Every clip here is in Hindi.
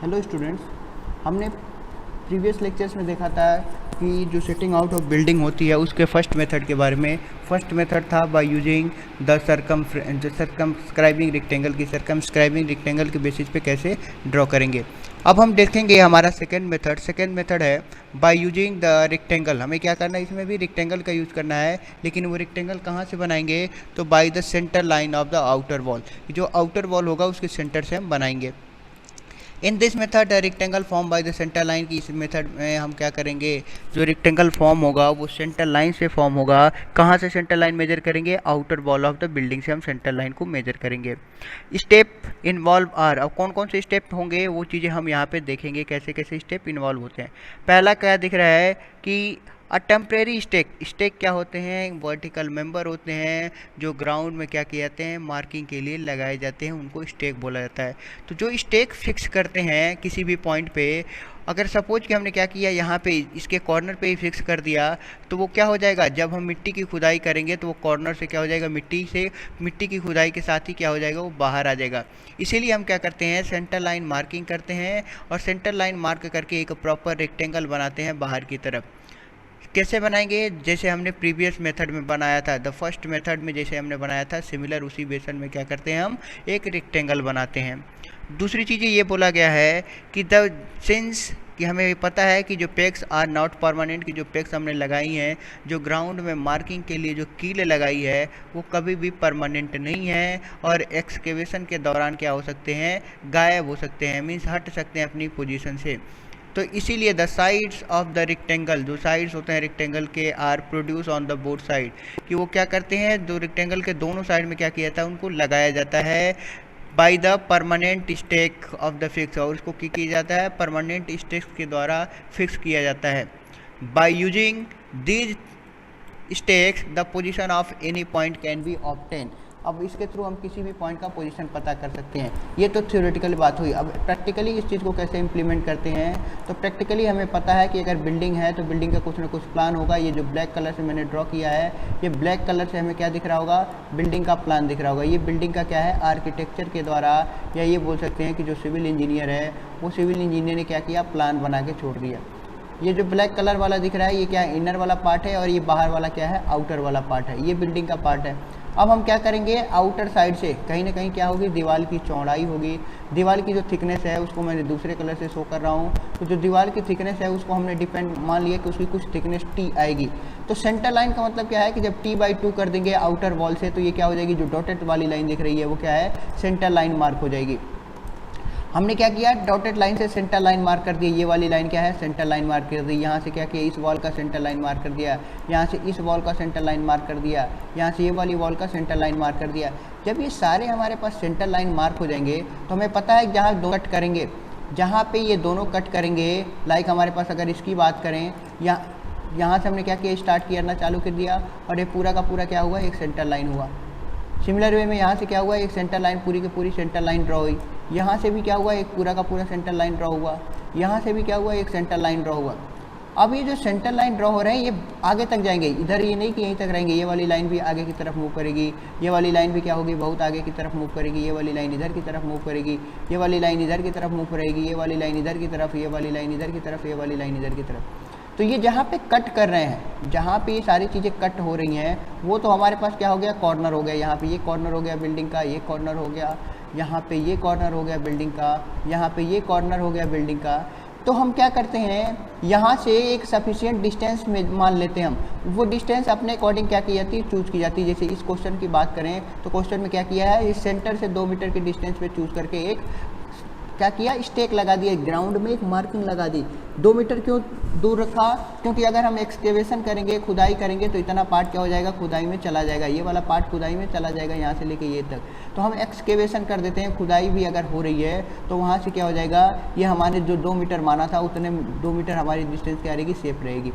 हेलो स्टूडेंट्स, हमने प्रीवियस लेक्चर्स में देखा था कि जो सेटिंग आउट ऑफ बिल्डिंग होती है उसके फर्स्ट मेथड के बारे में। फर्स्ट मेथड था by using the circumscribing rectangle की सर्कमस्क्राइबिंग रेक्टेंगल के बेसिस पे कैसे ड्रॉ करेंगे। अब हम देखेंगे हमारा सेकेंड मेथड है बाय यूजिंग द रेक्टेंगल। हमें क्या करना है, इसमें भी रेक्टेंगल का यूज़ करना है, लेकिन वो रेक्टेंगल कहाँ से बनाएंगे, तो by the centre line of the outer wall. जो आउटर वॉल होगा उसके सेंटर से हम बनाएंगे। In this method rectangle form by the centre line की इस मेथड में हम क्या करेंगे, जो रेक्टेंगल फॉर्म होगा वो सेंटर लाइन से फॉर्म होगा। कहाँ से सेंटर लाइन मेजर करेंगे, outer wall of the building से हम सेंटर लाइन को मेजर करेंगे। स्टेप इन्वॉल्व आर, अब कौन कौन से स्टेप होंगे वो चीज़ें हम यहाँ पे देखेंगे, कैसे कैसे स्टेप इन्वॉल्व होते हैं। पहला क्या दिख रहा है कि अ टेम्परेरी स्टेक क्या होते हैं, वर्टिकल मेंबर होते हैं जो ग्राउंड में क्या किए जाते हैं, मार्किंग के लिए लगाए जाते हैं, उनको स्टेक बोला जाता है। तो जो स्टेक फिक्स करते हैं किसी भी पॉइंट पे, अगर सपोज कि हमने क्या किया, यहाँ पे इसके कॉर्नर पे ही फिक्स कर दिया, तो वो क्या हो जाएगा, जब हम मिट्टी की खुदाई करेंगे तो वो कॉर्नर से क्या हो जाएगा, मिट्टी की खुदाई के साथ ही क्या हो जाएगा, वो बाहर आ जाएगा। इसीलिए हम क्या करते हैं, सेंटर लाइन मार्किंग करते हैं और सेंटर लाइन मार्क करके एक प्रॉपर रेक्टेंगल बनाते हैं बाहर की तरफ। कैसे बनाएंगे, जैसे हमने प्रीवियस मेथड में बनाया था, द फर्स्ट मेथड में जैसे हमने बनाया था सिमिलर उसी बेसन में क्या करते हैं, हम एक रेक्टेंगल बनाते हैं। दूसरी चीज़ ये बोला गया है कि द सिंस कि हमें पता है कि जो पेग्स आर नॉट परमानेंट, की जो पेग्स हमने लगाई हैं, जो ग्राउंड में मार्किंग के लिए जो कील लगाई है वो कभी भी परमानेंट नहीं है और एक्सकेवेशन के दौरान क्या हो सकते हैं, गायब हो सकते हैं, मीन्स हट सकते हैं अपनी पोजीशन से। तो इसीलिए the sides of the rectangle, जो साइड्स होते हैं रेक्टेंगल के, are produce on the both side, कि वो क्या करते हैं, जो रेक्टेंगल के दोनों साइड में क्या किया जाता है, उनको लगाया जाता है by the permanent stake of the fix, और उसको क्या किया जाता है, परमानेंट स्टेक्स के द्वारा फिक्स किया जाता है। By using these stakes the position of any point can be obtain. अब इसके थ्रू हम किसी भी पॉइंट का पोजीशन पता कर सकते हैं। ये तो थ्योरेटिकल बात हुई। अब प्रैक्टिकली इस चीज़ को कैसे इंप्लीमेंट करते हैं, तो प्रैक्टिकली हमें पता है कि अगर बिल्डिंग है तो बिल्डिंग का कुछ ना कुछ प्लान होगा। ये जो ब्लैक कलर से मैंने ड्रॉ किया है, ये ब्लैक कलर से हमें क्या दिख रहा होगा, बिल्डिंग का प्लान दिख रहा होगा। ये बिल्डिंग का क्या है, आर्किटेक्चर के द्वारा, या ये बोल सकते हैं कि जो सिविल इंजीनियर है वो सिविल इंजीनियर ने क्या किया, प्लान बना के छोड़ दिया। ये जो ब्लैक कलर वाला दिख रहा है ये क्या है, इनर वाला पार्ट है, और ये बाहर वाला क्या है, आउटर वाला पार्ट है, ये बिल्डिंग का पार्ट है। अब हम क्या करेंगे, आउटर साइड से कहीं ना कहीं क्या होगी, दीवार की चौड़ाई होगी। दीवार की जो थिकनेस है उसको मैंने दूसरे कलर से शो कर रहा हूँ। तो जो दीवार की थिकनेस है उसको हमने डिपेंड मान लिया कि उसकी कुछ थिकनेस टी आएगी। तो सेंटर लाइन का मतलब क्या है कि जब t/2 कर देंगे आउटर वॉल से, तो ये क्या हो जाएगी, जो डॉटेड वाली लाइन दिख रही है वो क्या है, सेंटर लाइन मार्क हो जाएगी। हमने क्या किया, डॉटेड लाइन से सेंटर लाइन मार्क कर दी, ये वाली लाइन क्या है, सेंटर लाइन मार्क कर दी। यहाँ से क्या किया, इस वॉल का सेंटर लाइन मार्क कर दिया, यहाँ से इस वॉल का सेंटर लाइन मार्क कर दिया, यहाँ से ये वाली वॉल का सेंटर लाइन मार्क कर दिया। जब ये सारे हमारे पास सेंटर लाइन मार्क हो जाएंगे तो हमें पता है जहाँ दो कट करेंगे, जहाँ पे ये दोनों कट करेंगे, लाइक हमारे पास अगर इसकी बात करें, यहाँ से हमने क्या किया, स्टार्ट करना चालू कर दिया और ये पूरा का पूरा क्या हुआ, एक सेंटर लाइन हुआ। सिमिलर वे में यहाँ से क्या हुआ, एक सेंटर लाइन पूरी की पूरी सेंटर लाइन ड्रॉ हुई। यहाँ से भी क्या हुआ, एक पूरा का पूरा सेंटर लाइन ड्रॉ हुआ। यहाँ से भी क्या हुआ, एक सेंटर लाइन ड्रॉ हुआ। अब ये जो सेंटर लाइन ड्रॉ हो रहे हैं ये आगे तक जाएंगे, इधर ये नहीं कि यहीं तक रहेंगे। ये वाली लाइन भी आगे की तरफ मूव करेगी, ये वाली लाइन भी क्या होगी, बहुत आगे की तरफ मूव करेगी। ये वाली लाइन इधर की तरफ मूव करेगी, ये वाली लाइन इधर की तरफ मूव करेगी, ये वाली लाइन इधर की तरफ, ये वाली लाइन इधर की तरफ, ये वाली लाइन इधर की तरफ। तो ये जहाँ पे कट कर रहे हैं, जहाँ पे ये सारी चीज़ें कट हो रही हैं, वो तो हमारे पास क्या हो गया, कॉर्नर हो गया। यहाँ पे ये कॉर्नर हो गया बिल्डिंग का, ये कॉर्नर हो गया, यहाँ पे ये कॉर्नर हो गया बिल्डिंग का, यहाँ पे ये कॉर्नर हो गया बिल्डिंग का। तो हम क्या करते हैं, यहाँ से एक सफिशिएंट डिस्टेंस में मान लेते हैं हम। वो डिस्टेंस अपने अकॉर्डिंग क्या की जाती है, चूज़ की जाती है। जैसे इस क्वेश्चन की बात करें तो क्वेश्चन में क्या किया है, इस सेंटर से 2 मीटर के डिस्टेंस पे चूज़ करके एक क्या किया, स्टेक लगा दिया, ग्राउंड में एक मार्किंग लगा दी। 2 मीटर क्यों दूर रखा, क्योंकि अगर हम एक्सकेवेशन करेंगे, खुदाई करेंगे, तो इतना पार्ट क्या हो जाएगा, खुदाई में चला जाएगा। ये वाला पार्ट खुदाई में चला जाएगा, यहाँ से लेके ये तक। तो हम एक्सकेवेशन कर देते हैं, खुदाई भी अगर हो रही है तो वहाँ से क्या हो जाएगा, ये हमारे जो 2 मीटर माना था उतने 2 मीटर हमारी डिस्टेंस क्या रहेगी, सेफ रहेगी।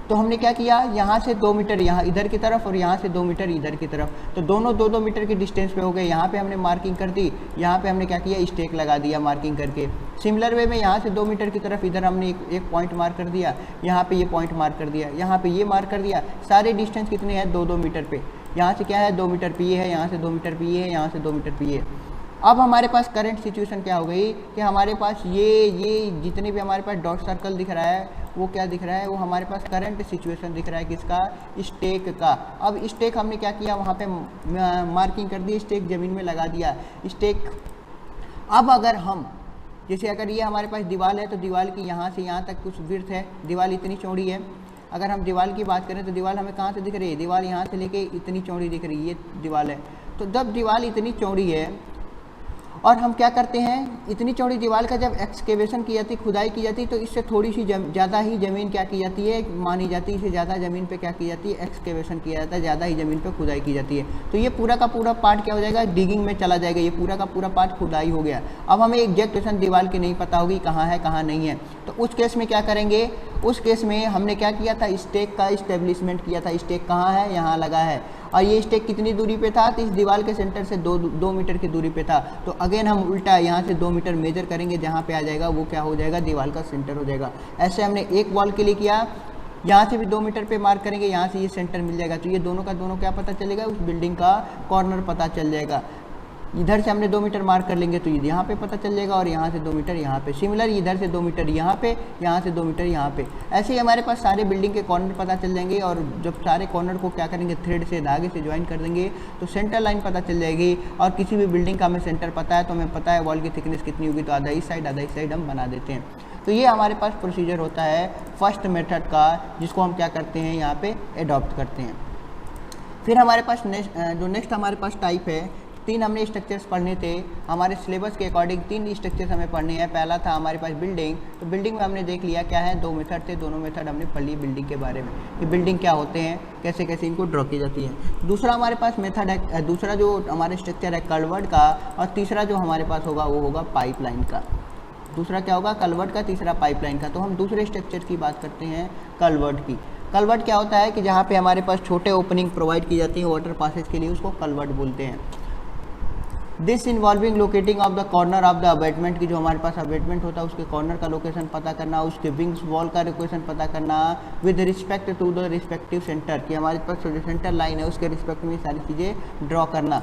तो हमने क्या किया, यहाँ से 2 मीटर यहाँ इधर की तरफ और यहाँ से 2 मीटर इधर की तरफ, तो दोनों 2-2 मीटर की डिस्टेंस पे हो गए। यहाँ पे हमने मार्किंग कर दी, यहाँ पे हमने क्या किया, स्टेक लगा दिया मार्किंग करके। सिमिलर वे में यहाँ से 2 मीटर की तरफ इधर हमने एक पॉइंट मार्क कर दिया, यहाँ पे ये पॉइंट मार्क कर दिया, यहाँ पे ये मार्क कर दिया। सारे डिस्टेंस कितने हैं, 2-2 मीटर पे। यहाँ से क्या है, 2 मीटर पे ये है, यहाँ से 2 मीटर पे ये है, यहाँ से 2 मीटर पे ये है। अब हमारे पास करंट सिचुएशन क्या हो गई कि हमारे पास ये जितने भी हमारे पास डॉट सर्कल दिख रहा है वो क्या दिख रहा है, वो हमारे पास करंट सिचुएशन दिख रहा है किसका, स्टेक का। अब स्टेक हमने क्या किया, वहाँ पे मार्किंग कर दी, स्टेक ज़मीन में लगा दिया स्टेक। अब अगर हम जैसे अगर ये हमारे पास दीवार है तो दीवार की यहाँ से यहाँ तक कुछ विड्थ है, दीवार इतनी चौड़ी है। अगर हम दीवार की बात करें तो दीवार हमें कहाँ से दिख रही है, दीवार यहाँ से लेके इतनी चौड़ी दिख रही है, ये दीवार है। तो जब दीवार इतनी चौड़ी है और हम क्या करते हैं, इतनी चौड़ी दीवार का जब एक्सकेवेशन की जाती, खुदाई की जाती, तो इससे थोड़ी सी ज़्यादा ही ज़मीन क्या की जाती है, मानी जाती है, इससे ज़्यादा ज़मीन पे क्या की जाती है, एक्सकेवेशन किया जाता है, ज़्यादा ही ज़मीन पे खुदाई की जाती है। तो ये पूरा का पूरा पार्ट क्या हो जाएगा, डिगिंग में चला जाएगा, ये पूरा का पूरा पार्ट खुदाई हो गया। अब हमें एग्जैक्ट लोकेशन दीवार की नहीं पता होगी कहाँ है कहाँ नहीं है, तो उस केस में क्या करेंगे, उस केस में हमने क्या किया था, स्टेक का इस्टेब्लिशमेंट किया था। स्टेक कहाँ है, यहाँ लगा है, और ये स्टेक कितनी दूरी पे था, तो इस दीवार के सेंटर से 2 मीटर की दूरी पे था। तो अगेन हम उल्टा यहाँ से 2 मीटर मेजर करेंगे, जहाँ पे आ जाएगा वो क्या हो जाएगा, दीवार का सेंटर हो जाएगा। ऐसे हमने एक वॉल के लिए किया, यहाँ से भी 2 मीटर पे मार्क करेंगे, यहाँ से ये सेंटर मिल जाएगा। तो ये दोनों का दोनों क्या पता चलेगा, उस बिल्डिंग का कॉर्नर पता चल जाएगा। इधर से हमने 2 मीटर मार्क कर लेंगे तो ये यहाँ पे पता चल जाएगा, और यहाँ से 2 मीटर यहाँ पे। सिमिलर इधर से 2 मीटर यहाँ पे, यहाँ से 2 मीटर यहाँ पे। ऐसे ही हमारे पास सारे बिल्डिंग के कॉर्नर पता चल जाएंगे, और जब सारे कॉर्नर को क्या करेंगे, थ्रेड से धागे से ज्वाइन कर देंगे तो सेंटर लाइन पता चल जाएगी। और किसी भी बिल्डिंग का हमें सेंटर पता है तो हमें पता है वॉल की थिकनेस कितनी होगी, तो आधा इस साइड आधा इस साइड हम बना देते हैं। तो ये हमारे पास प्रोसीजर होता है फर्स्ट मेथड का, जिसको हम क्या करते हैं, यहाँ पे एडॉप्ट करते हैं। फिर हमारे पास नेक्स्ट हमारे पास टाइप है, 3 हमने स्ट्रक्चर्स पढ़ने थे हमारे सिलेबस के अकॉर्डिंग। 3 स्ट्रक्चर्स हमें पढ़ने हैं। पहला था हमारे पास बिल्डिंग, तो बिल्डिंग में हमने देख लिया क्या है, 2 मेथड थे, दोनों मेथड हमने पढ़ ली बिल्डिंग के बारे में कि बिल्डिंग क्या होते हैं, कैसे कैसे इनको ड्रॉ की जाती है। दूसरा हमारे पास मेथड है, दूसरा जो हमारे स्ट्रक्चर है कल्वर्ट का, और तीसरा जो हमारे पास होगा वो होगा पाइपलाइन का। दूसरा क्या होगा, कल्वर्ट का, तीसरा पाइपलाइन का। तो हम दूसरे स्ट्रक्चर की बात करते हैं, कल्वर्ट की। कल्वर्ट क्या होता है कि जहाँ पे हमारे पास छोटे ओपनिंग प्रोवाइड की जाती है वाटर पासेज के लिए, उसको कल्वर्ट बोलते हैं। This involving locating of the corner of the abutment, की जो हमारे पास अबेटमेंट होता है उसके कॉर्नर का लोकेशन पता करना, उसके विंग्स वॉल का लोकेशन पता करना with respect to the respective centre, कि हमारे पास जो सेंटर लाइन है उसके रिस्पेक्ट में सारी चीज़ें ड्रॉ करना।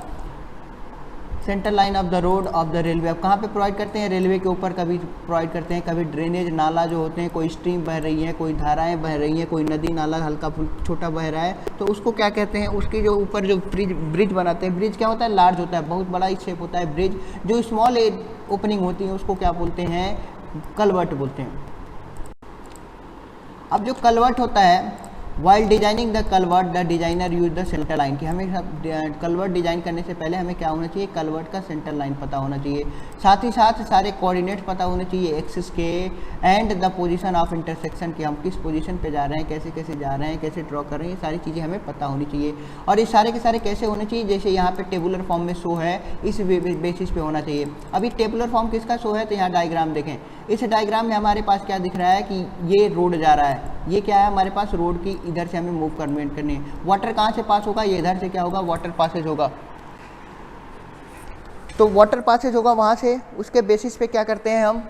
Centre line of the road of the railway, अब कहाँ पे प्रोवाइड करते हैं, रेलवे के ऊपर कभी प्रोवाइड करते हैं, कभी ड्रेनेज नाला जो होते हैं, कोई स्ट्रीम बह रही है, कोई धाराएं बह रही हैं, कोई नदी नाला हल्का छोटा बह रहा है, तो उसको क्या कहते हैं, उसके जो ऊपर जो ब्रिज बनाते हैं, ब्रिज क्या होता है, लार्ज होता है, बहुत बड़ा शेप होता है ब्रिज। जो स्मॉल ओपनिंग होती है उसको क्या बोलते हैं, कल्वर्ट बोलते हैं। अब जो कल्वर्ट होता है, while designing the culvert the designer use the centre line, की हमें कल्वर्ट डिजाइन करने से पहले हमें क्या होना चाहिए, कल्वर्ट का सेंटर लाइन पता होना चाहिए। साथ ही साथ सारे कोऑर्डिनेट पता होने चाहिए एक्सिस के, and the position of intersection, की हम किस पोजीशन पे जा रहे हैं, कैसे कैसे जा रहे हैं, कैसे ड्रॉ कर रहे हैं, ये सारी चीज़ें हमें पता होनी चाहिए। और ये सारे के सारे कैसे होने चाहिए, जैसे यहाँ पे टेबुलर फॉर्म में शो है, इस बेसिस पे होना चाहिए। अभी टेबुलर फॉर्म किसका शो है, तो यहाँ डायग्राम देखें, इस डायग्राम में हमारे पास क्या दिख रहा है कि ये रोड जा रहा है, ये क्या है हमारे पास रोड की, इधर से हमें मूव कन्वर्ट करनी है। वाटर कहाँ से पास होगा, ये इधर से क्या होगा, वाटर पासेज होगा, तो वाटर पासेज होगा वहाँ से, उसके बेसिस पे क्या करते हैं हम,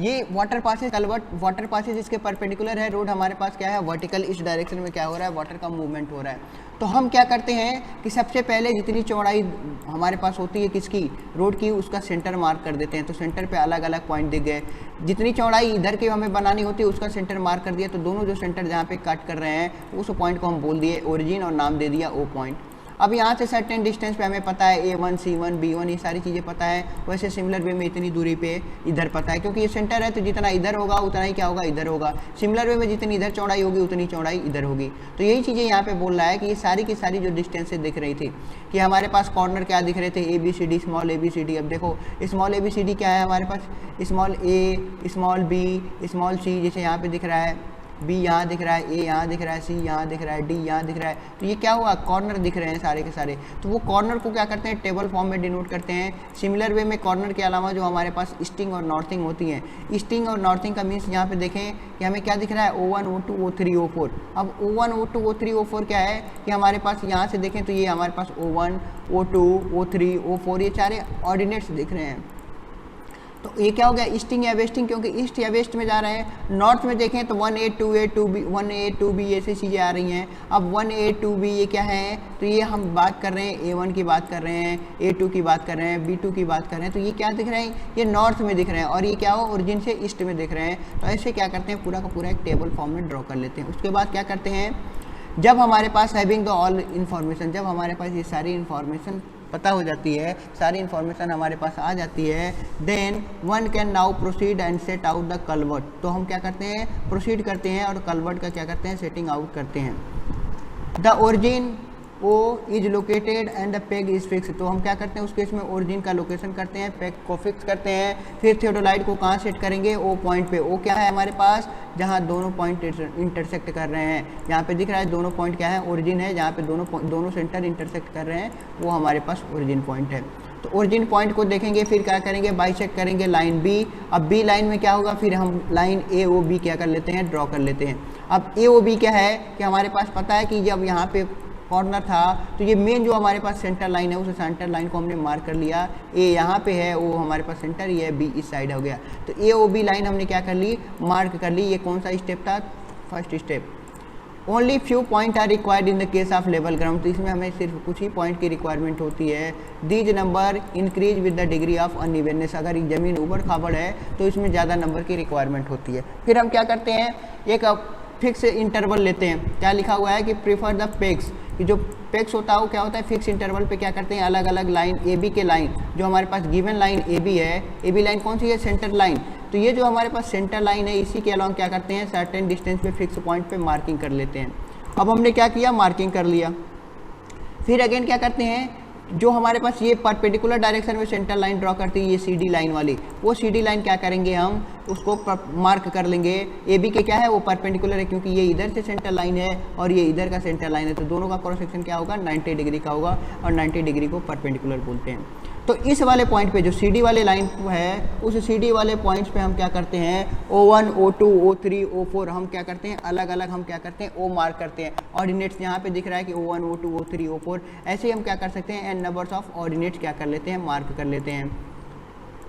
ये water passage culvert water passage इसके परपेंडिकुलर है, रोड हमारे पास क्या है वर्टिकल, इस डायरेक्शन में क्या हो रहा है, वाटर का मूवमेंट हो रहा है। तो हम क्या करते हैं कि सबसे पहले जितनी चौड़ाई हमारे पास होती है किसकी, रोड की, उसका सेंटर मार्क कर देते हैं। तो सेंटर पे अलग अलग पॉइंट दिख गए, जितनी चौड़ाई इधर की हमें बनानी होती है उसका सेंटर मार्क कर दिया। तो दोनों जो सेंटर जहाँ पे कट कर रहे हैं उस पॉइंट को हम बोल दिए ओरिजिन, और नाम दे दिया ओ पॉइंट। अब यहाँ से सर्टेन डिस्टेंस पे हमें पता है A1 C1 B1 ये सारी चीज़ें पता है। वैसे सिमिलर वे में इतनी दूरी पे इधर पता है, क्योंकि ये सेंटर है तो जितना इधर होगा उतना ही क्या होगा, इधर होगा। सिमिलर वे में जितनी इधर चौड़ाई होगी उतनी चौड़ाई इधर होगी। तो यही चीज़ें यहाँ पे बोल रहा है कि ये सारी की सारी जो डिस्टेंसेज दिख रही थी, कि हमारे पास कॉर्नर क्या दिख रहे थे, ABCD स्मॉल ABCD। अब देखो स्मॉल ABCD क्या है हमारे पास, small A small B small C, जैसे यहाँ पे दिख रहा है B यहाँ दिख रहा है, A यहाँ दिख रहा है, C यहाँ दिख रहा है, D यहाँ दिख रहा है। तो ये क्या हुआ, कॉर्नर दिख रहे हैं सारे के सारे। तो वो कॉर्नर को क्या करते हैं, टेबल फॉर्म में डिनोट करते हैं। सिमिलर वे में कॉर्नर के अलावा जो हमारे पास ईस्टिंग और नॉर्थिंग होती हैं, ईस्टिंग और नॉर्थिंग का मीन्स यहाँ पे देखें कि हमें क्या दिख रहा है, O1 O2 O3 O4। अब O1 O2 O3 O4 क्या है कि हमारे पास यहाँ से देखें तो ये हमारे पास O1 O2 O3 O4 ये सारे ऑर्डिनेट्स दिख रहे हैं। तो ये क्या हो गया, ईस्टिंग या वेस्टिंग, क्योंकि ईस्ट या वेस्ट में जा रहे हैं। नॉर्थ में देखें तो 1A 2A 2B 1A 2B ऐसी चीज़ें आ रही हैं। अब 1A 2B ये क्या है, तो ये हम बात कर रहे हैं A1 की बात कर रहे हैं, A2 की बात कर रहे हैं, B2 की बात कर रहे हैं। तो ये क्या दिख रहे हैं, ये नॉर्थ में दिख रहे हैं, और ये क्या हो, ओरिजिन से ईस्ट में दिख रहे हैं। तो ऐसे क्या करते हैं, पूरा का पूरा एक टेबल फॉर्म में ड्रॉ कर लेते हैं। उसके बाद क्या करते हैं, जब हमारे पास हैविंग द ऑल इन्फॉर्मेशन, जब हमारे पास ये सारी इन्फॉर्मेशन पता हो जाती है, सारी इन्फॉर्मेशन हमारे पास आ जाती है, then one can now proceed and set out the culvert. तो हम क्या करते हैं, प्रोसीड करते हैं और कल्वर्ट का क्या करते हैं, सेटिंग आउट करते हैं। The origin O is located and the peg is fix. तो हम क्या करते हैं, उस केस में ओरिजिन का लोकेशन करते हैं, पेग को फिक्स करते हैं। फिर थियोडोलाइट को कहाँ सेट करेंगे, ओ पॉइंट पे। ओ क्या है हमारे पास, जहाँ दोनों पॉइंट इंटरसेक्ट कर रहे हैं। यहाँ पे दिख रहा है दोनों पॉइंट क्या है, ओरिजिन है, जहाँ पे दोनों सेंटर इंटरसेक्ट कर रहे हैं वो हमारे पास ओरिजिन पॉइंट है। तो ओरिजिन पॉइंट को देखेंगे, फिर क्या करेंगे, बाइसेक्ट करेंगे लाइन बी। अब बी लाइन में क्या होगा, फिर हम लाइन ए ओ बी क्या कर लेते हैं, ड्रॉ कर लेते हैं। अब ए ओ बी क्या है कि हमारे पास पता है कि जब यहाँ पे कॉर्नर था तो ये मेन जो हमारे पास सेंटर लाइन है, उस सेंटर लाइन को हमने मार्क कर लिया। ए यहाँ पे है, ओ हमारे पास सेंटर ही है, बी इस साइड हो गया। तो ए ओ बी लाइन हमने क्या कर ली, मार्क कर ली। ये कौन सा स्टेप था, first step. Only few point are required in the case of level ground. तो इसमें हमें सिर्फ कुछ ही पॉइंट की रिक्वायरमेंट होती है। These number increase with the degree of unevenness. अगर ज़मीन उबड़ खाबड़ है तो इसमें ज़्यादा नंबर की रिक्वायरमेंट होती है। फिर हम क्या करते हैं, एक फिक्स इंटरवल लेते हैं। क्या लिखा हुआ है कि प्रीफर द पेक्स, कि जो पेक्स होता है वो क्या होता है, फिक्स इंटरवल पे क्या करते हैं, अलग अलग लाइन ए बी के लाइन, जो हमारे पास गिवन लाइन ए बी है, ए बी लाइन कौन सी है, सेंटर लाइन। तो ये जो हमारे पास सेंटर लाइन है, इसी के अलॉन्ग क्या करते हैं, सर्टेन डिस्टेंस पे फिक्स पॉइंट पे मार्किंग कर लेते हैं। अब हमने क्या किया, मार्किंग कर लिया। फिर अगेन क्या करते हैं, जो हमारे पास ये परपेंडिकुलर डायरेक्शन में सेंटर लाइन ड्रॉ करती है, ये सी डी लाइन वाली, वो सी डी लाइन क्या करेंगे, हम उसको मार्क कर लेंगे। ए बी के क्या है, वो परपेंडिकुलर है, क्योंकि ये इधर से सेंटर लाइन है और ये इधर का सेंटर लाइन है। तो दोनों का क्रॉस सेक्शन क्या होगा, 90 डिग्री का होगा, और 90 डिग्री को परपेंडिकुलर बोलते हैं। तो इस वाले पॉइंट पे जो सी डी वाले लाइन है, उस सी डी वाले पॉइंट्स पे हम क्या करते हैं, O1 O2 O3 O4 हम क्या करते हैं, अलग अलग हम क्या करते हैं, O मार्क करते हैं। ऑर्डिनेट्स यहाँ पे दिख रहा है कि O1 O2 O3 O4, ऐसे ही हम क्या कर सकते हैं, एन नंबर्स ऑफ ऑर्डिनेट्स क्या कर लेते हैं, मार्क कर लेते हैं।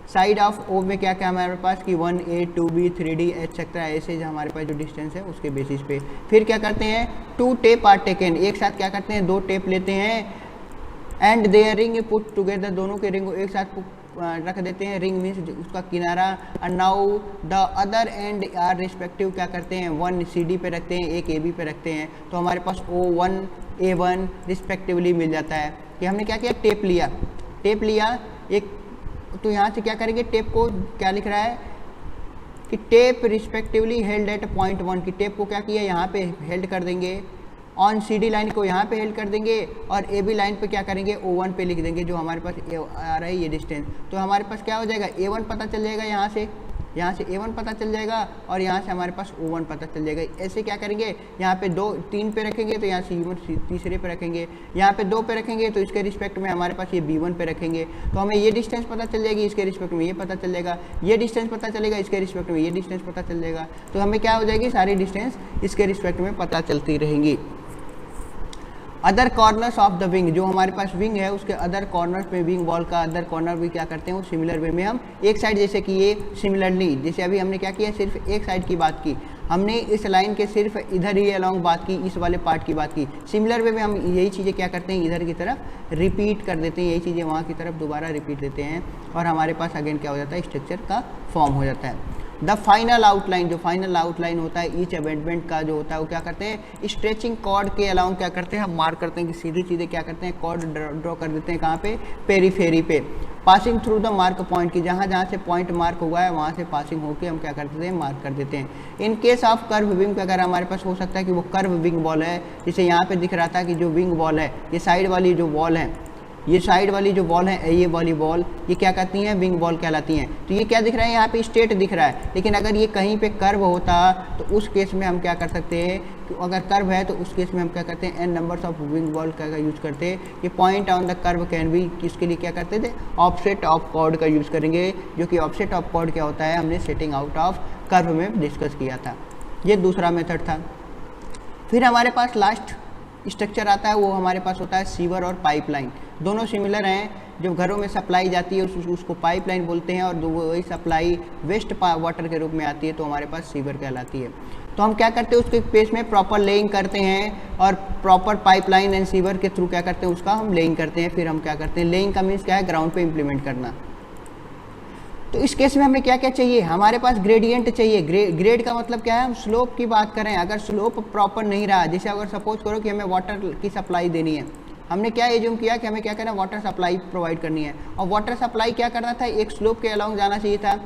साइड ऑफ ओ में क्या क्या हमारे पास कि 1A 2B 3D एक्सेट्रा, ऐसे जो हमारे पास जो डिस्टेंस है उसके बेसिस पे। फिर क्या करते हैं, 2 टेप आर टेकन, एक साथ क्या करते हैं, 2 टेप लेते हैं। And there ring put together, दोनों के रिंग को एक साथ रख देते हैं। रिंग मीन्स उसका किनारा। And now the other and our respective क्या करते हैं, 1 CD पे रखते हैं, एक AB पे रखते हैं। तो हमारे पास O1 A1 रिस्पेक्टिवली मिल जाता है। कि हमने क्या किया, टेप लिया, टेप लिया एक। तो यहाँ से क्या करेंगे, टेप को क्या लिख रहा है कि tape respectively held at point 1, की टेप को क्या किया, यहाँ पे हेल्ड कर देंगे। ऑन CD लाइन को यहाँ पे हेल्ड कर देंगे, और AB लाइन पे क्या करेंगे, O1 पे लिख देंगे, जो हमारे पास आ रहा है ये डिस्टेंस। तो हमारे पास क्या हो जाएगा, A1 पता चल जाएगा, यहाँ से A1 पता चल जाएगा, और यहाँ से हमारे पास O1 पता चल जाएगा। ऐसे क्या करेंगे, यहाँ पे 2 3 पे रखेंगे तो यहाँ से C1 तीसरे पे रखेंगे, यहाँ पे 2 पे रखेंगे तो इसके रिस्पेक्ट में हमारे पास ये B1 पे रखेंगे। तो हमें ये डिस्टेंस पता चल जाएगी, इसके रिस्पेक्ट में ये पता चल जाएगा, ये डिस्टेंस पता चलेगा, इसके रिस्पेक्ट में ये डिस्टेंस पता चल जाएगा। तो हमें क्या हो जाएगी, सारी डिस्टेंस इसके रिस्पेक्ट में पता चलती रहेंगी। Other corners of the wing, जो हमारे पास विंग है उसके अदर कॉर्नर्स में, विंग वॉल का अदर कॉर्नर भी क्या करते हैं, वो सिमिलर वे में हम एक साइड, जैसे कि ये सिमिलरली, जैसे अभी हमने क्या किया, सिर्फ एक साइड की बात की, हमने इस लाइन के सिर्फ इधर ही अलॉन्ग बात की, इस वाले पार्ट की बात की। सिमिलर वे में हम यही चीज़ें क्या करते हैं, इधर की तरफ रिपीट कर देते हैं, यही चीज़ें वहाँ की तरफ दोबारा रिपीट देते हैं, और हमारे पास अगेन क्या हो जाता है, स्ट्रक्चर का फॉर्म हो जाता है। द फाइनल आउटलाइन, जो फाइनल आउटलाइन होता है ईच अबेंडमेंट का जो होता है, वो क्या करते हैं, स्ट्रेचिंग कॉर्ड के अलाउंग क्या करते हैं, हम मार्क करते हैं कि सीधी सीधे क्या करते हैं, कॉर्ड ड्रॉ कर देते हैं, कहाँ पे, पेरीफेरी पे। Passing through the mark point, की जहाँ जहाँ से पॉइंट मार्क हुआ है वहाँ से पासिंग होकर हम क्या करते हैं, मार्क कर देते हैं। In case of curve wing, अगर हमारे पास हो सकता है कि वो कर्व विंग वॉल है, जैसे यहाँ पे दिख रहा था कि जो विंग वॉल है, ये साइड वाली जो वॉल है, ये साइड वाली जो वॉल है, ये वाली वॉल, ये क्या कहती हैं, विंग वॉल कहलाती हैं। तो ये क्या दिख रहा है, यहाँ पे स्ट्रेट दिख रहा है, लेकिन अगर ये कहीं पे कर्व होता तो उस केस में हम क्या कर सकते हैं, कि अगर कर्व है तो उस केस में हम क्या करते हैं, n numbers of wing wall का यूज़ करते हैं। ये point on the curve can be, किसके लिए क्या करते थे, ऑफसेट ऑफ कॉर्ड का यूज़ करेंगे, जो कि ऑफसेट ऑफ कॉर्ड क्या होता है, हमने सेटिंग आउट ऑफ कर्व में डिस्कस किया था। ये दूसरा मेथड था। फिर हमारे पास लास्ट स्ट्रक्चर आता है वो हमारे पास होता है सीवर और पाइपलाइन। दोनों सिमिलर हैं, जब घरों में सप्लाई जाती है उसको पाइपलाइन बोलते हैं, और वही सप्लाई वेस्ट वाटर के रूप में आती है तो हमारे पास सीवर कहलाती है। तो हम क्या करते हैं, उसके पेज में प्रॉपर लेइंग करते हैं और प्रॉपर पाइपलाइन एंड सीवर के थ्रू क्या करते हैं, उसका हम लेइंग करते हैं। फिर हम क्या करते हैं, लेइंग का मीन्स क्या है, ग्राउंड पे इम्प्लीमेंट करना। तो इस केस में हमें क्या क्या चाहिए, हमारे पास ग्रेडियंट चाहिए। ग्रेड का मतलब क्या है, हम स्लोप की बात करें। अगर स्लोप प्रॉपर नहीं रहा, जैसे अगर सपोज करो कि हमें वाटर की सप्लाई देनी है, हमने क्या एज्यूम किया कि हमें क्या करना है, वाटर सप्लाई प्रोवाइड करनी है, और वाटर सप्लाई क्या करना था, एक स्लोप के अलाउंग जाना चाहिए था।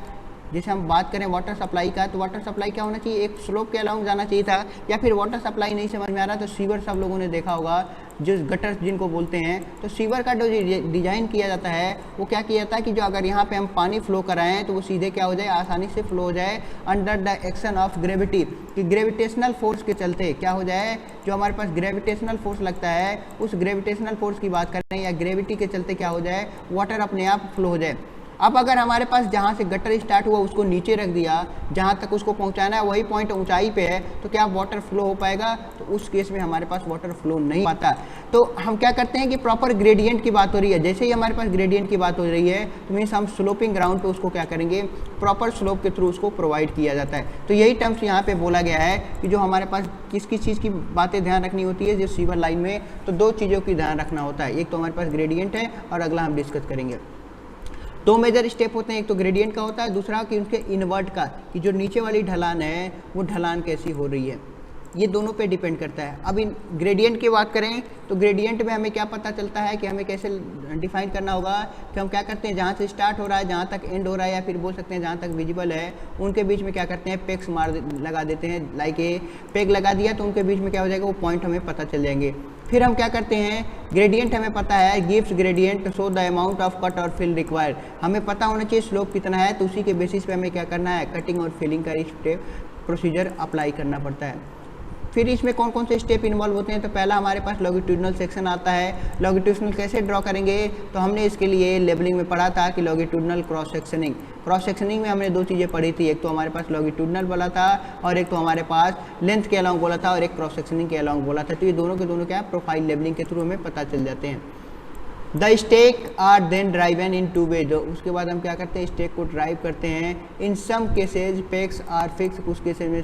जैसे हम बात करें वाटर सप्लाई का, तो वाटर सप्लाई क्या होना चाहिए, एक स्लोप के अलाउंग जाना चाहिए था। या फिर वाटर सप्लाई नहीं समझ में आ रहा तो सीवर सब लोगों ने देखा होगा, जो गटर जिनको बोलते हैं। तो सीवर का जो डिज़ाइन किया जाता है वो क्या किया जाता है कि जो अगर यहाँ पे हम पानी फ्लो कराएं तो वो सीधे क्या हो जाए, आसानी से फ्लो हो जाए under the action of gravity, कि ग्रेविटेशनल फोर्स के चलते क्या हो जाए, जो हमारे पास ग्रेविटेशनल फोर्स लगता है उस ग्रेविटेशनल फोर्स की बात करें या ग्रेविटी के चलते क्या हो जाए, वाटर अपने आप फ्लो हो जाए। अब अगर हमारे पास जहाँ से गटर स्टार्ट हुआ उसको नीचे रख दिया, जहाँ तक उसको पहुँचाना है वही पॉइंट ऊंचाई पे है, तो क्या वाटर फ्लो हो पाएगा, तो उस केस में हमारे पास वाटर फ्लो नहीं पाता। तो हम क्या करते हैं कि प्रॉपर ग्रेडियंट की बात हो रही है, जैसे ही हमारे पास ग्रेडियंट की बात हो रही है तो मीन्स हम स्लोपिंग ग्राउंड पे उसको क्या करेंगे, प्रॉपर स्लोप के थ्रू उसको प्रोवाइड किया जाता है। तो यही टर्म्स यहाँ पे बोला गया है कि जो हमारे पास किस किस चीज़ की बातें ध्यान रखनी होती है जो सीवर लाइन में, तो दो चीज़ों की ध्यान रखना होता है। एक तो हमारे पास ग्रेडियंट है और अगला हम डिस्कस करेंगे। दो मेजर स्टेप होते हैं, एक तो ग्रेडियंट का होता है, दूसरा कि उनके इन्वर्ट का, कि जो नीचे वाली ढलान है वो ढलान कैसी हो रही है, ये दोनों पे डिपेंड करता है। अब इन ग्रेडियंट की बात करें तो ग्रेडियंट में हमें क्या पता चलता है कि हमें कैसे डिफाइन करना होगा, कि हम क्या करते हैं, जहाँ से स्टार्ट हो रहा है जहाँ तक एंड हो रहा है, या फिर बोल सकते हैं जहाँ तक विजिबल है उनके बीच में क्या करते हैं, पेग्स लगा देते हैं। लाइक ए पेग लगा दिया तो उनके बीच में क्या हो जाएगा, वो पॉइंट हमें पता चल जाएंगे। फिर हम क्या करते हैं, ग्रेडियंट हमें पता है, gives gradient so the amount of cut और फिल रिक्वायर्ड, हमें पता होना चाहिए स्लोप कितना है, तो उसी के बेसिस पे हमें क्या करना है, कटिंग और फिलिंग का स्टेप प्रोसीजर अप्लाई करना पड़ता है। फिर इसमें कौन कौन से स्टेप इन्वॉल्व होते हैं, तो पहला हमारे पास लॉन्गिट्यूडनल सेक्शन आता है। लॉन्गिट्यूडनल कैसे ड्रॉ करेंगे, तो हमने इसके लिए लेबलिंग में पढ़ा था कि longitudinal cross sectioning. Cross sectioning में हमने दो चीज़ें पढ़ी थी, एक तो हमारे पास लॉन्गिट्यूडनल बोला था और एक तो हमारे पास लेंथ के अलाउंग बोला था और एक क्रॉस सेक्शनिंग के अलाउंग बोला था। तो ये दोनों के दोनों क्या प्रोफाइल लेबलिंग के थ्रू हमें पता चल जाते हैं। The stake are then driven in to way, उसके बाद हम क्या करते हैं, स्टेक को ड्राइव करते हैं। In some cases pegs are fix, कुछ केसेज में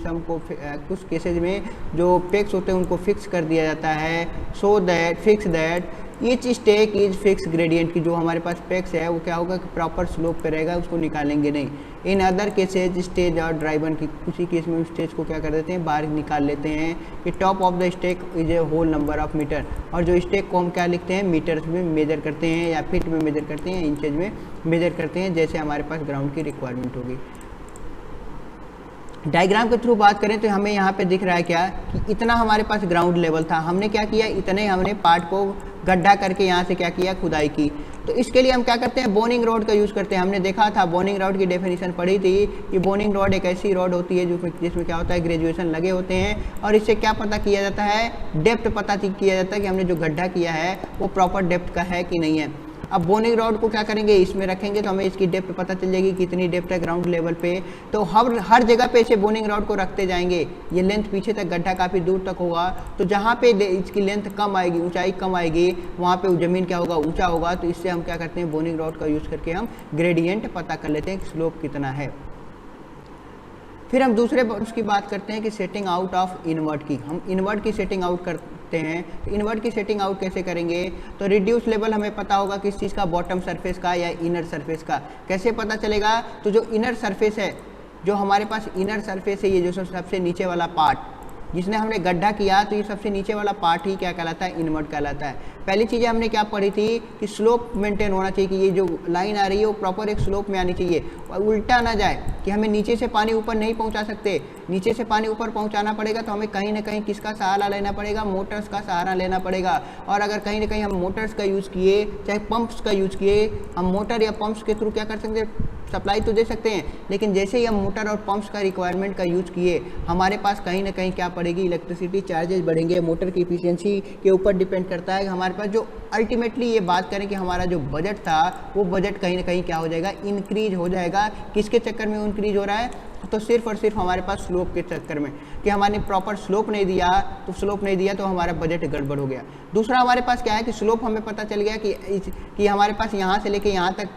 कुछ केसेज में जो पेक्स होते हैं उनको फिक्स कर दिया जाता है। So that fix that each stake is fix gradient, की जो हमारे पास पेक्स है वो क्या होगा कि प्रॉपर स्लोप पे रहेगा, उसको निकालेंगे नहीं। इन अदर केसेज स्टेज और ड्राइवन की, उसी केस में स्टेज को क्या कर देते हैं, बाहर निकाल लेते हैं। कि top of the stake is a whole number of metre, और जो स्टेक को हम क्या लिखते हैं, मीटर्स में मेजर करते हैं या फीट में मेजर करते हैं, इंचेज में मेजर करते हैं, जैसे हमारे पास ग्राउंड की रिक्वायरमेंट होगी। डायग्राम के थ्रू बात करें तो हमें यहाँ पे दिख रहा है क्या, कि इतना हमारे पास ग्राउंड लेवल था, हमने क्या किया, इतने हमने पार्ट को गड्ढा करके यहाँ से क्या किया, खुदाई की। तो इसके लिए हम क्या करते हैं, बोनिंग रॉड का यूज़ करते हैं। हमने देखा था, बोनिंग रॉड की डेफिनेशन पढ़ी थी कि बोनिंग रॉड एक ऐसी रॉड होती है जिसमें क्या होता है, ग्रेजुएशन लगे होते हैं, और इससे क्या पता किया जाता है, डेप्थ पता किया जाता है कि हमने जो गड्ढा किया है वो प्रॉपर डेप्थ का है कि नहीं है। अब बोनिंग रॉड को क्या करेंगे, इसमें रखेंगे तो हमें इसकी डेप्थ पता चल जाएगी कितनी डेप्थ है ग्राउंड लेवल पे। तो हर जगह पे इसे बोनिंग रॉड को रखते जाएंगे, ये लेंथ पीछे तक गड्ढा काफ़ी दूर तक होगा, तो जहाँ पे इसकी लेंथ कम आएगी, ऊंचाई कम आएगी, वहाँ पे ज़मीन क्या होगा, ऊंचा होगा। तो इससे हम क्या करते हैं, बोनिंग रॉड का यूज़ करके हम ग्रेडियंट पता कर लेते हैं कि स्लोप कितना है। फिर हम दूसरे उसकी बात करते हैं कि सेटिंग आउट ऑफ इनवर्ट की, हम इनवर्ट की सेटिंग आउट करते हैं। तो इनवर्ट की सेटिंग आउट कैसे करेंगे, तो रिड्यूस लेवल हमें पता होगा किस चीज़ का, बॉटम सरफेस का या इनर सरफेस का। कैसे पता चलेगा, तो जो इनर सरफेस है, जो हमारे पास इनर सरफेस है, ये जो सबसे नीचे वाला पार्ट जिसने हमने गड्ढा किया, तो ये सबसे नीचे वाला पार्ट ही क्या कहलाता है, इनवर्ट कहलाता है। पहली चीज़ें हमने क्या पढ़ी थी कि स्लोप मेंटेन होना चाहिए, कि ये जो लाइन आ रही है वो प्रॉपर एक स्लोप में आनी चाहिए, और उल्टा ना जाए कि हमें नीचे से पानी ऊपर नहीं पहुंचा सकते। नीचे से पानी ऊपर पहुंचाना पड़ेगा तो हमें कहीं ना कहीं किसका सहारा लेना पड़ेगा, मोटर्स का सहारा लेना पड़ेगा। और अगर कहीं ना कहीं हम मोटर्स का यूज़ किए, चाहे पंप्स का यूज़ किए, हम मोटर या पंप्स के थ्रू क्या कर सकते हैं, सप्लाई तो दे सकते हैं, लेकिन जैसे ही हम मोटर और पंप्स का रिक्वायरमेंट का यूज़ किए, हमारे पास कहीं ना कहीं क्या पड़ेगी, इलेक्ट्रिसिटी चार्जेस बढ़ेंगे। मोटर की इफिशियंसी के ऊपर डिपेंड करता है हमारे पास जो अल्टीमेटली ये बात करें कि हमारा जो बजट था वो बजट कहीं ना कहीं क्या हो जाएगा, इंक्रीज हो जाएगा। किसके चक्कर में इंक्रीज हो रहा है, तो सिर्फ और सिर्फ हमारे पास स्लोप के चक्कर में कि हमारे प्रॉपर स्लोप नहीं दिया, तो स्लोप नहीं दिया तो हमारा बजट गड़बड़ हो गया। दूसरा हमारे पास क्या है कि स्लोप हमें पता चल गया कि हमारे पास यहाँ से लेके यहाँ तक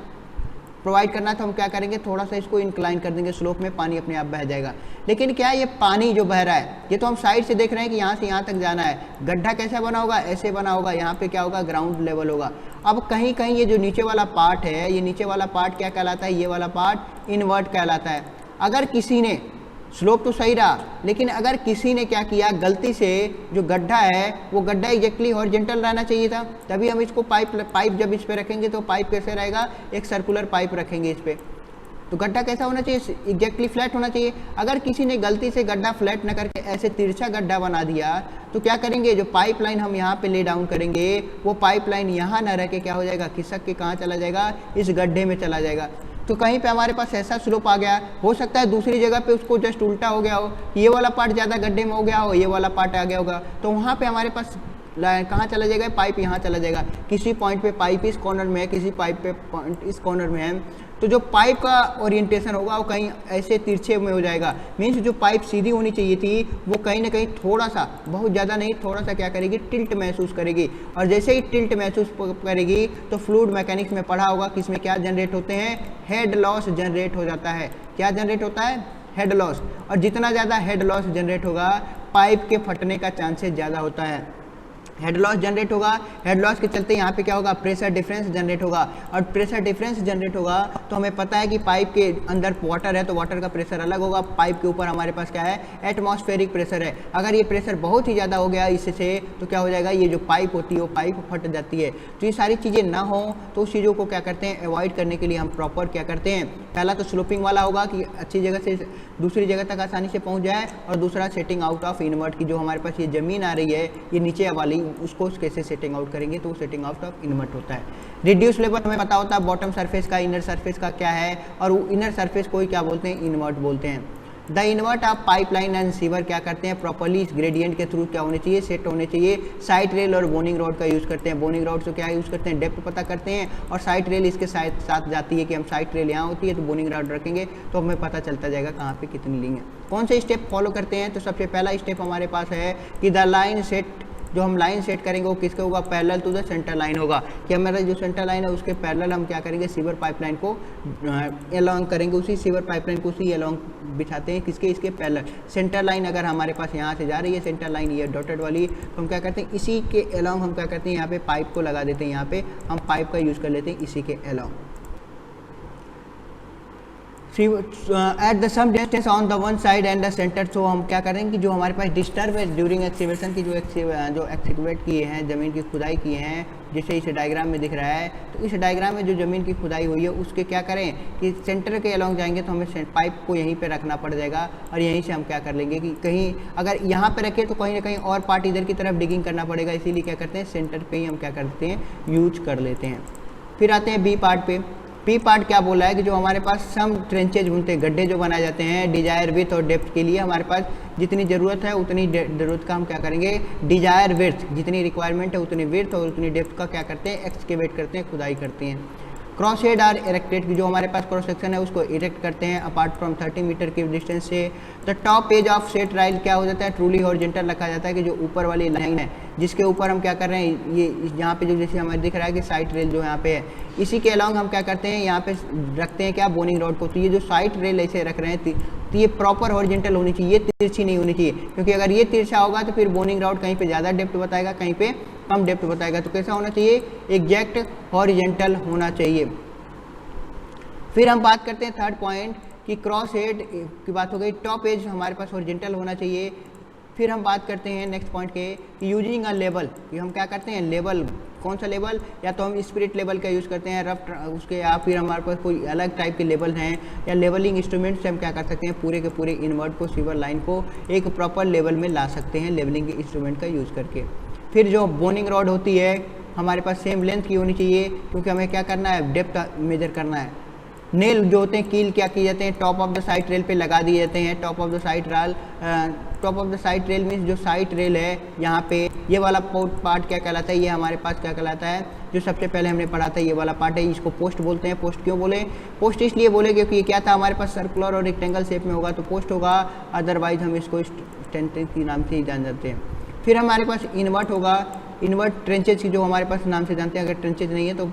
प्रोवाइड करना, तो हम क्या करेंगे, थोड़ा सा इसको इंक्लाइन कर देंगे, स्लोप में पानी अपने आप बह जाएगा। लेकिन क्या ये पानी जो बह रहा है, ये तो हम साइड से देख रहे हैं कि यहाँ से यहाँ तक जाना है, गड्ढा कैसा बना होगा, ऐसे बना होगा, यहाँ पे क्या होगा, ग्राउंड लेवल होगा। अब कहीं कहीं ये जो नीचे वाला पार्ट है, ये नीचे वाला पार्ट क्या कहलाता है, ये वाला पार्ट इन्वर्ट कहलाता है। अगर किसी ने, स्लोप तो सही रहा, लेकिन अगर किसी ने क्या किया, गलती से जो गड्ढा है वो गड्ढा एग्जैक्टली हॉरिजॉन्टल रहना चाहिए था, तभी हम इसको पाइप जब इस पे रखेंगे तो पाइप कैसे रहेगा, एक सर्कुलर पाइप रखेंगे इस पे, तो गड्ढा कैसा होना चाहिए, एग्जैक्टली फ्लैट होना चाहिए। अगर किसी ने गलती से गड्ढा फ्लैट न करके ऐसे तिरछा गड्ढा बना दिया, तो क्या करेंगे, जो पाइप लाइन हम यहाँ पे ले डाउन करेंगे, वो पाइप लाइन यहाँ न रह के क्या हो जाएगा, खिसक के कहाँ चला जाएगा, इस गड्ढे में चला जाएगा। तो कहीं पे हमारे पास ऐसा स्लोप आ गया, हो सकता है दूसरी जगह पे उसको जस्ट उल्टा हो गया हो, ये वाला पार्ट ज़्यादा गड्ढे में हो गया हो, ये वाला पार्ट आ गया होगा, तो वहाँ पे हमारे पास कहाँ चला जाएगा, पाइप यहाँ चला जाएगा। किसी पॉइंट पे पाइप इस कॉर्नर में है, किसी पाइप पे पॉइंट इस कॉर्नर में है, तो जो पाइप का ओरिएंटेशन होगा वो कहीं ऐसे तिरछे में हो जाएगा। मीन्स जो पाइप सीधी होनी चाहिए थी वो कहीं ना कहीं थोड़ा सा, बहुत ज़्यादा नहीं, थोड़ा सा क्या करेगी, टिल्ट महसूस करेगी। और जैसे ही टिल्ट महसूस करेगी तो फ्लूइड मैकेनिक्स में पढ़ा होगा कि इसमें क्या जनरेट होते हैं, हेड लॉस जनरेट हो जाता है। क्या जनरेट होता है, हेड लॉस। और जितना ज़्यादा हेड लॉस जनरेट होगा, पाइप के फटने का चांसेस ज़्यादा होता है। हेड लॉस जनरेट होगा, हेड लॉस के चलते यहाँ पे क्या होगा, प्रेशर डिफरेंस जनरेट होगा। और प्रेशर डिफरेंस जनरेट होगा तो हमें पता है कि पाइप के अंदर वाटर है तो वाटर का प्रेशर अलग होगा, पाइप के ऊपर हमारे पास क्या है, एटमॉस्फेरिक प्रेशर है। अगर ये प्रेशर बहुत ही ज़्यादा हो गया इससे तो क्या हो जाएगा, ये जो पाइप होती है वो पाइप फट जाती है। तो ये सारी चीज़ें ना हो तो उस चीज़ों को क्या करते हैं, अवॉइड करने के लिए हम प्रॉपर क्या करते हैं, पहला तो स्लोपिंग वाला होगा कि अच्छी जगह से दूसरी जगह तक आसानी से पहुँच जाए, और दूसरा सेटिंग आउट ऑफ इन्वर्ट की जो हमारे पास ये ज़मीन आ रही है, ये नीचे वाली, उसको कैसे सेटिंग आउट करेंगे, तो सेटिंग आउट ऑफ इन्वर्ट होता है। रिड्यूस लेवल हमें पता होता है बॉटम सरफेस का, इनर सरफेस का क्या है, और इनर सरफेस को ही क्या बोलते हैं, इन्वर्ट बोलते हैं। The invert of pipeline and sewer क्या करते हैं, प्रॉपर्ली इस ग्रेडियंट के थ्रू क्या होने चाहिए, सेट होने चाहिए। साइट रेल और बोनिंग रॉड का यूज़ करते हैं। बोनिंग रॉड से क्या यूज़ करते हैं, डेप्थ पता करते हैं, और साइट रेल इसके साथ जाती है कि हम साइट रेल यहाँ होती है तो बोनिंग रॉड रखेंगे तो हमें पता चलता जाएगा कहाँ पे कितनी लिंक है। कौन से स्टेप फॉलो करते हैं, तो सबसे पहला स्टेप हमारे पास है कि द लाइन सेट, जो हम लाइन सेट करेंगे वो किसका होगा, parallel to the centre line होगा, कि हमारा जो सेंटर लाइन है उसके पैरेलल हम क्या करेंगे, सीवर पाइपलाइन को एलॉन्ग करेंगे, उसी सीवर पाइपलाइन को उसी एलॉन्ग बिछाते हैं, किसके, इसके पैरेलल। सेंटर लाइन अगर हमारे पास यहाँ से जा रही है, सेंटर लाइन ये डॉटेड वाली, तो हम क्या करते हैं, इसी के एलॉन्ग हम क्या करते हैं, यहाँ पे पाइप को लगा देते हैं, यहाँ पे हम पाइप का यूज़ कर लेते हैं इसी के along. At the same distance on the one side and the centre, so हम क्या करेंगे कि जो हमारे पास डिस्टर्ब है ड्यूरिंग एक्सीवेशन की, जो एक्सीवेट किए हैं, ज़मीन की खुदाई किए हैं, जैसे इस डायग्राम में दिख रहा है, तो इस डायग्राम में जो ज़मीन की खुदाई हुई है उसके क्या करें कि सेंटर के अलोंग जाएंगे तो हमें पाइप को यहीं पे रखना पड़ जाएगा, और यहीं से हम क्या कर लेंगे कि कहीं अगर यहाँ पे रखें तो कहीं ना कहीं और पार्ट इधर की तरफ डिगिंग करना पड़ेगा, इसीलिए क्या करते हैं, सेंटर पे ही हम क्या करते हैं, यूज कर लेते हैं। फिर आते हैं बी पार्ट पे। पी पार्ट क्या बोला है कि जो हमारे पास सम ट्रेंचेज बनते हैं, गड्ढे जो बनाए जाते हैं डिजायर विथ और डेप्थ के लिए, हमारे पास जितनी ज़रूरत है उतनी ज़रूरत का हम क्या करेंगे, डिजायर विथ, जितनी रिक्वायरमेंट है उतनी विथ और उतनी डेप्थ का क्या करते हैं, एक्सकेवेट करते हैं, खुदाई करते हैं। क्रॉस हेड आर इरेक्टेड, जो हमारे पास क्रॉस सेक्शन है उसको इरेक्ट करते हैं अपार्ट फ्रॉम 30 मीटर के डिस्टेंस से। The top edge of set rail क्या हो जाता है, ट्रूली हॉरिजॉन्टल रखा जाता है, कि जो ऊपर वाली लाइन है जिसके ऊपर हम क्या कर रहे हैं, ये यहाँ पे जो जैसे हमें दिख रहा है कि साइट रेल जो यहाँ पे है, इसी के अलॉन्ग हम क्या करते हैं, यहाँ पे रखते हैं क्या, बोनिंग रॉड को। तो ये जो साइट रेल ऐसे रख रहे हैं तो ये प्रॉपर हॉरिजॉन्टल होनी चाहिए, ये तिरछी नहीं होनी चाहिए, क्योंकि अगर ये तिरछा होगा तो फिर बोनिंग रॉड कहीं पे ज़्यादा डेप्थ बताएगा, कहीं पे कम डेप्थ बताएगा। तो कैसा होना चाहिए, एग्जैक्ट हॉरिजॉन्टल होना चाहिए। फिर हम बात करते हैं थर्ड पॉइंट कि क्रॉस हेड की बात हो गई, टॉप एज हमारे पास हॉरिजॉन्टल होना चाहिए। फिर हम बात करते हैं नेक्स्ट पॉइंट के कि यूजिंग अ लेवल, कि हम क्या करते हैं, लेवल, कौन सा लेवल, या तो हम स्पिरिट लेवल का यूज़ करते हैं रफ उसके, या फिर हमारे पास कोई अलग टाइप के लेवल हैं, या लेवलिंग इंस्ट्रूमेंट से हम क्या कर सकते हैं, पूरे के पूरे इन्वर्ट को, सीवर लाइन को एक प्रॉपर लेवल में ला सकते हैं लेवलिंग के इंस्ट्रूमेंट का यूज़ करके। फिर जो बोनिंग रॉड होती है हमारे पास सेम लेंथ की होनी चाहिए, क्योंकि हमें क्या करना है, डेप्थ मेजर करना है। नेल जो होते हैं, कील क्या किए जाते हैं, top of the side rail पे लगा दिए जाते हैं। Top of the side rail, top of the side rail means जो साइड रेल है यहाँ पे, ये वाला पार्ट क्या कहलाता है, ये हमारे पास क्या कहलाता है, जो सबसे पहले हमने पढ़ा था ये वाला पार्ट है, इसको पोस्ट बोलते हैं। पोस्ट क्यों बोले, पोस्ट इसलिए बोले क्योंकि ये क्या था, हमारे पास सर्कुलर और रेक्टेंगल शेप में होगा तो पोस्ट होगा, अदरवाइज हम इसको टेंटेज के नाम से ही जान जाते हैं। फिर हमारे पास इन्वर्ट होगा, इन्वर्ट ट्रेंचेज की जो हमारे पास नाम से जानते हैं। अगर ट्रेंचेज नहीं है तो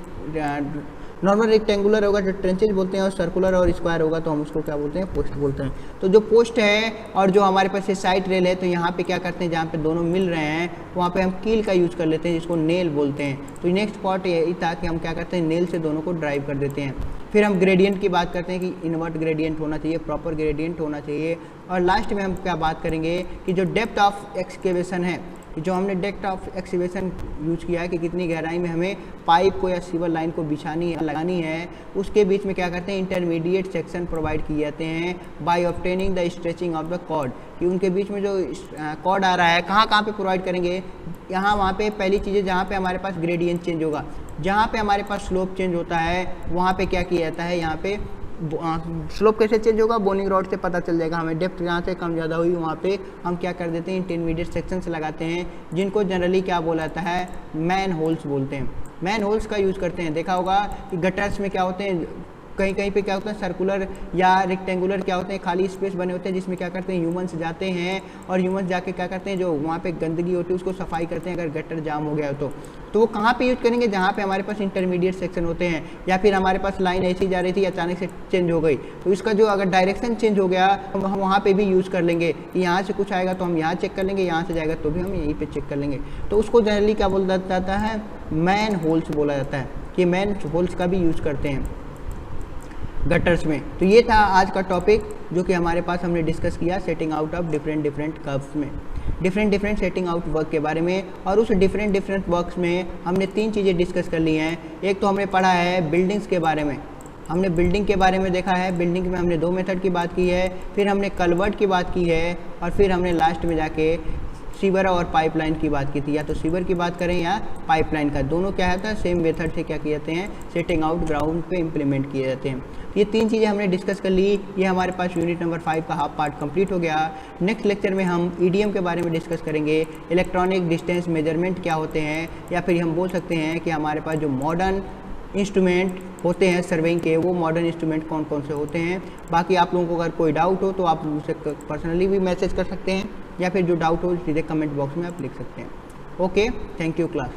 नॉर्मल रेक्टेंगुलर होगा जो ट्रेंचेज बोलते हैं, और सर्कुलर और स्क्वायर होगा तो हम उसको क्या बोलते हैं, पोस्ट बोलते हैं। तो जो पोस्ट है और जो हमारे पास ये साइड रेल है, तो यहाँ पे क्या करते हैं, जहाँ पे दोनों मिल रहे हैं वहाँ पे हम कील का यूज़ कर लेते हैं जिसको नेल बोलते हैं। तो नेक्स्ट पार्ट यही था कि हम क्या करते हैं, नेल से दोनों को ड्राइव कर देते हैं। फिर हम ग्रेडियंट की बात करते हैं कि इन्वर्ट ग्रेडियंट होना चाहिए, प्रॉपर ग्रेडियंट होना चाहिए। और लास्ट में हम क्या बात करेंगे कि जो डेप्थ ऑफ एक्सकेवेशन है, जो हमने डेप्थ ऑफ एक्सकेवेशन यूज किया है कि कितनी गहराई में हमें पाइप को या सीवर लाइन को बिछानी है, लगानी है, उसके बीच में क्या करते हैं, इंटरमीडिएट सेक्शन प्रोवाइड किए जाते हैं by obtaining the stretching of the cord, कि उनके बीच में जो कॉर्ड आ रहा है कहाँ पे प्रोवाइड करेंगे, यहाँ वहाँ पे पहली चीज़ें जहाँ पे हमारे पास ग्रेडियंट चेंज होगा, जहाँ पे हमारे पास स्लोप चेंज होता है वहाँ पे क्या किया जाता है, यहाँ पे स्लोप कैसे चेंज होगा, बोनिंग रॉड से पता चल जाएगा हमें। डेप्थ जहाँ से कम ज़्यादा हुई वहाँ पे हम क्या कर देते हैं, इंटरमीडिएट सेक्शन से लगाते हैं, जिनको जनरली क्या बोला जाता है, मैन होल्स बोलते हैं। मैन होल्स का यूज़ करते हैं। देखा होगा कि गटर्स में क्या होते हैं, कहीं कहीं पे क्या होता है, सर्कुलर या रेक्टेंगुलर क्या होते हैं, खाली स्पेस बने होते हैं जिसमें क्या करते हैं, ह्यूमंस जाते हैं और ह्यूमंस जाके क्या करते हैं, जो वहाँ पे गंदगी होती है उसको सफाई करते हैं अगर गटर जाम हो गया हो तो वो कहाँ पे यूज करेंगे, जहाँ पे हमारे पास इंटरमीडिएट सेक्शन होते हैं, या फिर हमारे पास लाइन ऐसी जा रही थी अचानक से चेंज हो गई, तो इसका जो अगर डायरेक्शन चेंज हो गया तो हम वहाँ पे भी यूज़ कर लेंगे कि यहाँ से कुछ आएगा तो हम यहाँ चेक कर लेंगे, यहाँ से जाएगा तो भी हम यहीं पे चेक कर लेंगे। तो उसको जनरली क्या बोला जाता है, मैन होल्स बोला जाता है, कि मैन होल्स का भी यूज़ करते हैं गटर्स में। तो ये था आज का टॉपिक जो कि हमारे पास हमने डिस्कस किया, setting out of different curves में, डिफरेंट सेटिंग आउट वर्क के बारे में। और उस डिफरेंट वर्क्स में हमने 3 चीज़ें डिस्कस कर ली हैं। एक तो हमने पढ़ा है बिल्डिंग्स के बारे में, हमने बिल्डिंग के बारे में देखा है, बिल्डिंग में हमने 2 मेथड की बात की है, फिर हमने कल्वर्ट की बात की है, और फिर हमने लास्ट में जाके सीवर और पाइपलाइन की बात की थी। या तो सीवर की बात करें या पाइपलाइन का, दोनों क्या है, सेम मेथड से क्या किए जाते हैं, सेटिंग आउट ग्राउंड पे इम्प्लीमेंट किए जाते हैं। ये 3 चीज़ें हमने डिस्कस कर ली। ये हमारे पास यूनिट नंबर 5 का हाफ पार्ट कंप्लीट हो गया। नेक्स्ट लेक्चर में हम ईडीएम के बारे में डिस्कस करेंगे, इलेक्ट्रॉनिक डिस्टेंस मेजरमेंट क्या होते हैं, या फिर हम बोल सकते हैं कि हमारे पास जो मॉडर्न इंस्ट्रूमेंट होते हैं सर्वेइंग के, वो मॉडर्न इंस्ट्रूमेंट कौन कौन से होते हैं। बाकी आप लोगों को अगर कोई डाउट हो तो आप मुझसे पर्सनली भी मैसेज कर सकते हैं, या फिर जो डाउट हो सीधे कमेंट बॉक्स में आप लिख सकते हैं। Okay, thank you class.